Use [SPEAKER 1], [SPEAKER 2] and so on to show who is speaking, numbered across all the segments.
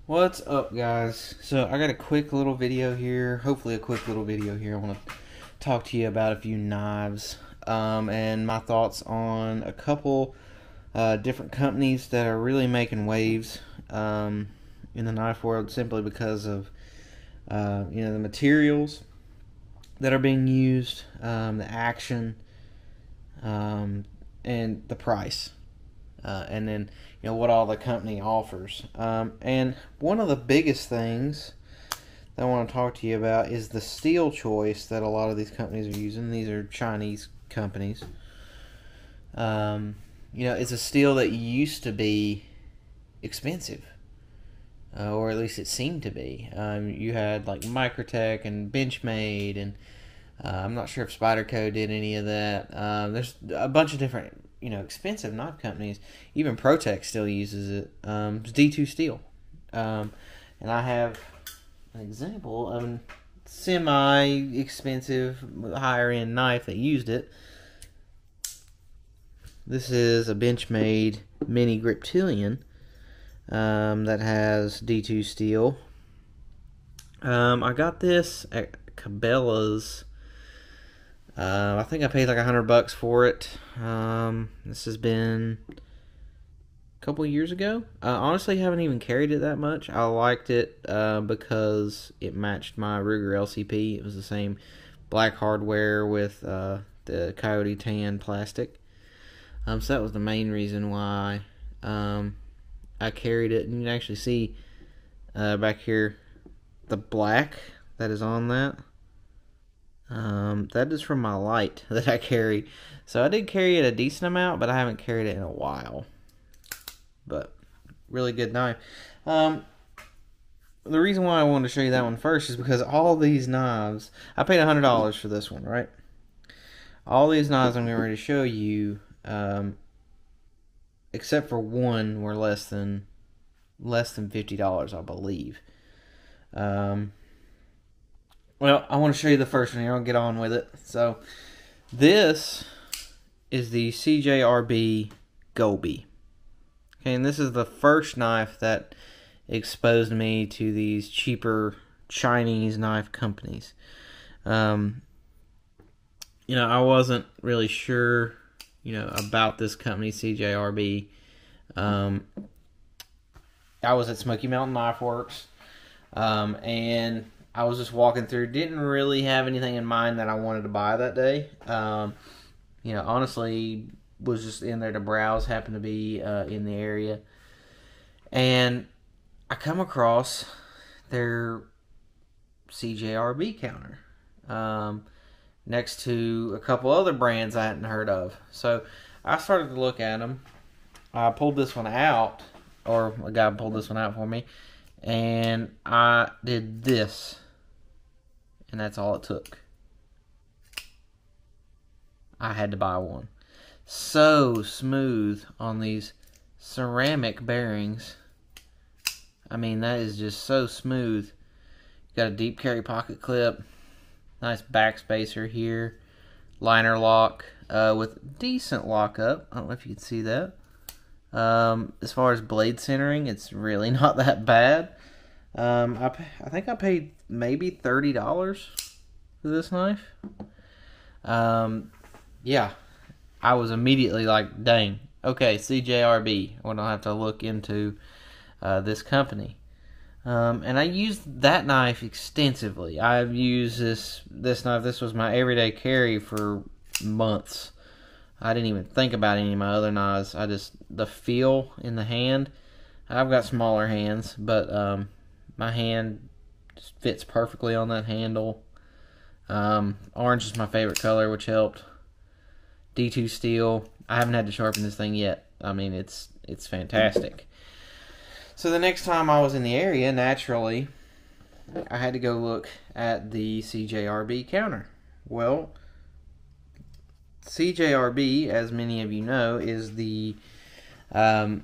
[SPEAKER 1] What's up, guys? So I got a quick little video here, hopefully a quick little video here. I want to talk to you about a few knives and my thoughts on a couple different companies that are really making waves in the knife world simply because of the materials that are being used, the action, and the price. And then what all the company offers. And one of the biggest things that I want to talk to you about is the steel choice that a lot of these companies are using. These are Chinese companies. It's a steel that used to be expensive, or at least it seemed to be. You had like Microtech and Benchmade, and I'm not sure if Spyderco did any of that. There's a bunch of different expensive knife companies. Even Protech still uses it. It's D2 steel. And I have an example of a semi-expensive, higher-end knife that used it. This is a Benchmade mini Griptilian that has D2 steel. I got this at Cabela's. I think I paid like $100 for it. This has been a couple of years ago. I honestly haven't even carried it that much. I liked it because it matched my Ruger LCP. It was the same black hardware with the coyote tan plastic. So that was the main reason why I carried it. And you can actually see back here the black that is on that. That is from my light that I carry. So I did carry it a decent amount, but I haven't carried it in a while. But really good knife. The reason why I wanted to show you that one first is because all these knives, I paid $100 for this one, right? All these knives I'm getting ready to show you, except for one, were less than $50, I believe. Well, I want to show you the first one here. I'll get on with it. So, this is the CJRB Gobi. Okay, and this is the first knife that exposed me to these cheaper Chinese knife companies. I wasn't really sure, about this company, CJRB. I was at Smoky Mountain Knife Works, and I was just walking through, didn't really have anything in mind that I wanted to buy that day. Honestly, was just in there to browse, happened to be in the area. And I come across their CJRB counter next to a couple other brands I hadn't heard of. So I started to look at them. I pulled this one out, or a guy pulled this one out for me. And I did this, and that's all it took. I had to buy one. So smooth on these ceramic bearings. I mean, that is just so smooth. Got a deep carry pocket clip, nice back spacer here, liner lock with decent lockup. I don't know if you can see that. As far as blade centering, it's really not that bad. I think I paid maybe $30 for this knife. Yeah, I was immediately like, dang, okay, CJRB. I don't have to look into this company. And I used that knife extensively. I've used this knife. This was my everyday carry for months. I didn't even think about any of my other knives. The feel in the hand. I've got smaller hands, but my hand just fits perfectly on that handle. Orange is my favorite color, which helped. D2 steel. I haven't had to sharpen this thing yet. I mean, it's fantastic. So the next time I was in the area, naturally, I had to go look at the CJRB counter. Well, CJRB, as many of you know, is the, I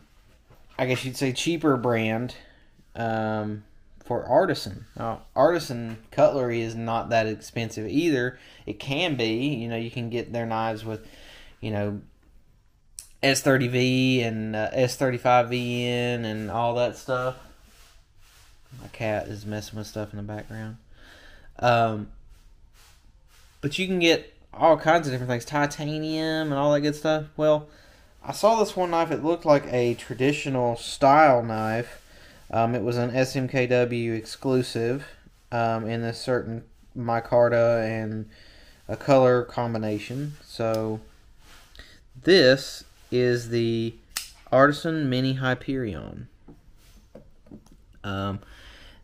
[SPEAKER 1] guess you'd say, cheaper brand for Artisan. Now, Artisan Cutlery is not that expensive either. It can be. You can get their knives with, S30V and S35VN and all that stuff. My cat is messing with stuff in the background. But you can get all kinds of different things, titanium and all that good stuff. Well, I saw this one knife. It looked like a traditional style knife. It was an SMKW exclusive in this certain micarta and a color combination. So this is the Artisan Mini Hyperion.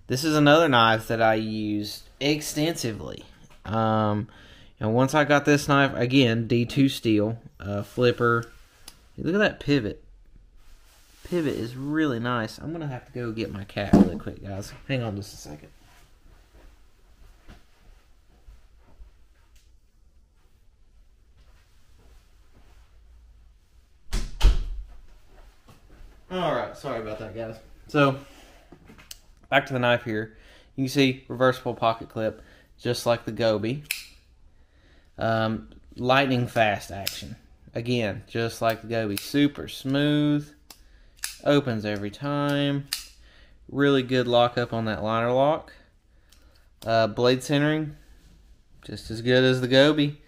[SPEAKER 1] This is another knife that I used extensively. And once I got this knife, again, D2 steel, flipper. Look at that pivot. Pivot is really nice. I'm going to have to go get my cat really quick, guys. Hang on just a second. Alright, sorry about that, guys. So, back to the knife here. You can see reversible pocket clip, just like the Gobi. Lightning fast action. Again, just like the Gobi. Super smooth. Opens every time. Really good lockup on that liner lock. Blade centering, just as good as the Gobi.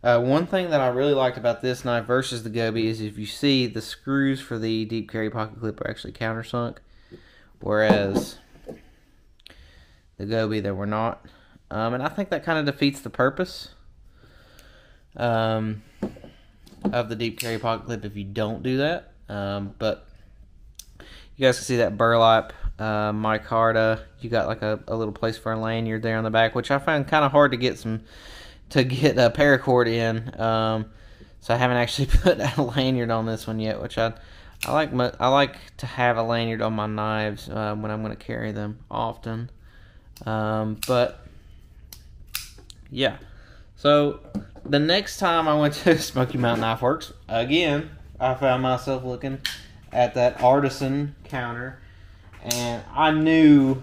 [SPEAKER 1] One thing that I really liked about this knife versus the Gobi is if you see the screws for the deep carry pocket clip are actually countersunk, whereas the Gobi they were not. And I think that kind of defeats the purpose of the deep carry pocket clip if you don't do that. But you guys can see that burlap micarta. You got like a little place for a lanyard there on the back, which I found kind of hard to get a paracord in. So I haven't actually put a lanyard on this one yet, which I like to have a lanyard on my knives when I'm going to carry them often. But yeah, so the next time I went to Smoky Mountain Knife Works, again, I found myself looking at that Artisan counter, and I knew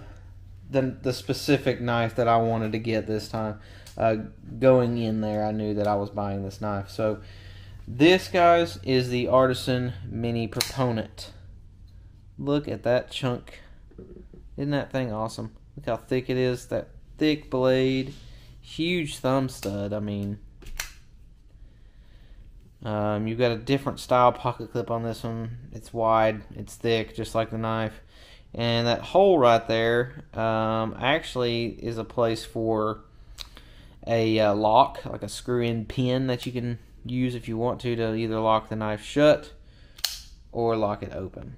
[SPEAKER 1] the specific knife that I wanted to get this time. Going in there, I knew that I was buying this knife. So this, guys, is the Artisan Mini Proponent. Look at that chunk. Isn't that thing awesome? Look how thick it is. That thick blade. Huge thumb stud. I mean, you've got a different style pocket clip on this one. It's wide. It's thick, just like the knife. And that hole right there actually is a place for a lock, like a screw-in pin that you can use if you want to either lock the knife shut or lock it open.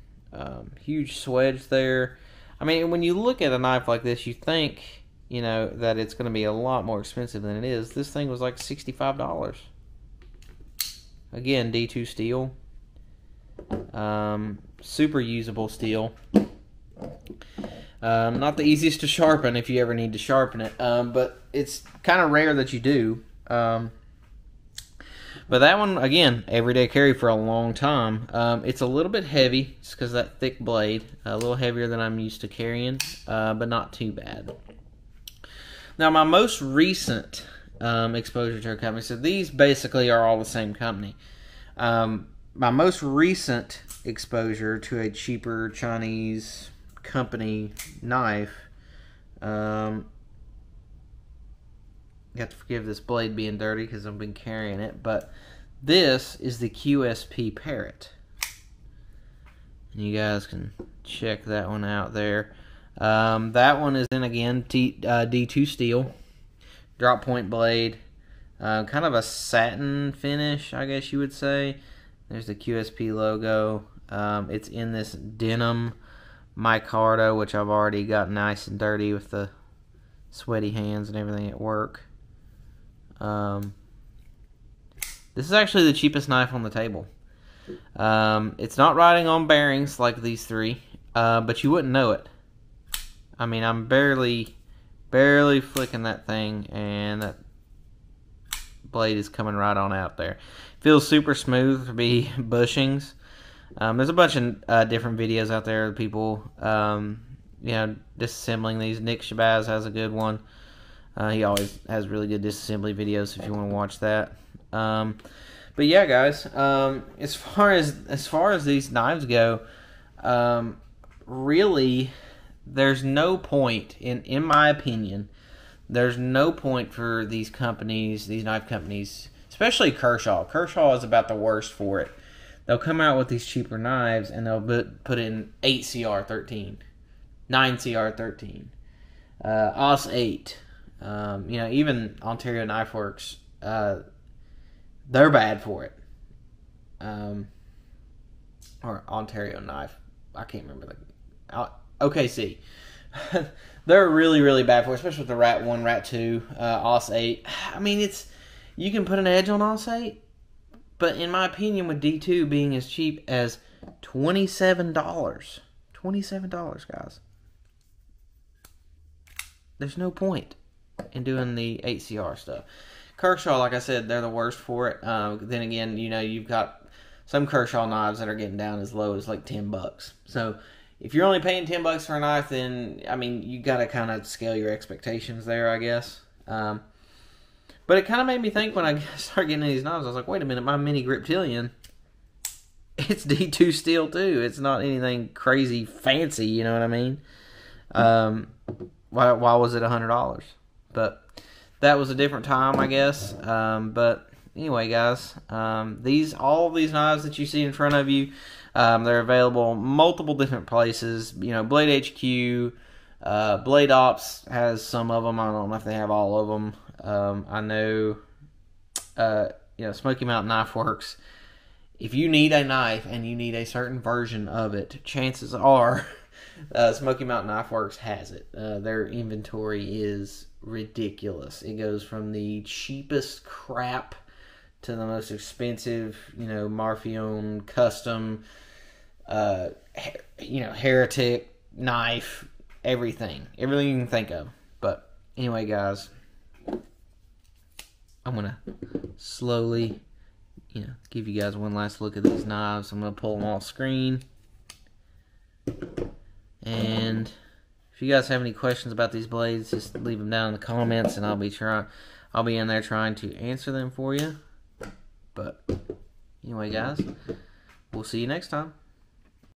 [SPEAKER 1] Huge swedge there. I mean, when you look at a knife like this, you think, you know, that it's going to be a lot more expensive than it is. This thing was like $65. Again, D2 steel. Super usable steel. Not the easiest to sharpen if you ever need to sharpen it, but it's kind of rare that you do. But that one, again, everyday carry for a long time. It's a little bit heavy just because of that thick blade. A little heavier than I'm used to carrying, but not too bad. Now, my most recent exposure to a company, so these basically are all the same company. My most recent exposure to a cheaper Chinese company knife, you have to forgive this blade being dirty because I've been carrying it, but this is the QSP Parrot. You guys can check that one out there. That one is in, again, D2 steel, drop point blade, kind of a satin finish, I guess you would say. There's the QSP logo. It's in this denim micarta, which I've already got nice and dirty with the sweaty hands and everything at work. This is actually the cheapest knife on the table. It's not riding on bearings like these three, but you wouldn't know it. I mean, I'm barely flicking that thing, and that blade is coming right on out there. Feels super smooth to be bushings. There's a bunch of different videos out there of people, you know, disassembling these. Nick Shabazz has a good one. He always has really good disassembly videos if you want to watch that. But yeah, guys, as far as these knives go, really there's no point, in my opinion, there's no point for these companies, these knife companies, especially Kershaw. Kershaw is about the worst for it. They'll come out with these cheaper knives and they'll put in 8CR13, 9CR13, OS 8. Even Ontario Knife Works, they're bad for it. Or Ontario Knife, I can't remember OKC. They're really, really bad for it, especially with the Rat 1, Rat 2, OS 8. I mean, you can put an edge on OS 8, but in my opinion, with D2 being as cheap as $27, guys, there's no point in doing the 8CR stuff. Kershaw, like I said, they're the worst for it. Then again, you've got some Kershaw knives that are getting down as low as like $10. So if you're only paying $10 for a knife, then I mean you got to kind of scale your expectations there, I guess. But it kind of made me think when I started getting into these knives. I was like, wait a minute, my mini Griptilian, it's D2 steel too. It's not anything crazy fancy, you know what I mean? Why was it $100? But that was a different time, I guess. But anyway, guys, all of these knives that you see in front of you, they're available multiple different places. Blade HQ, Blade Ops has some of them. I don't know if they have all of them. I know, Smoky Mountain Knife Works. If you need a knife and you need a certain version of it, chances are Smoky Mountain Knife Works has it. Their inventory is ridiculous. It goes from the cheapest crap to the most expensive, Marfion custom, Heretic knife, everything you can think of. But anyway, guys, I'm gonna slowly, give you guys one last look at these knives. I'm gonna pull them off screen, and if you guys have any questions about these blades, just leave them down in the comments, and I'll be in there trying to answer them for you. But anyway, guys, we'll see you next time.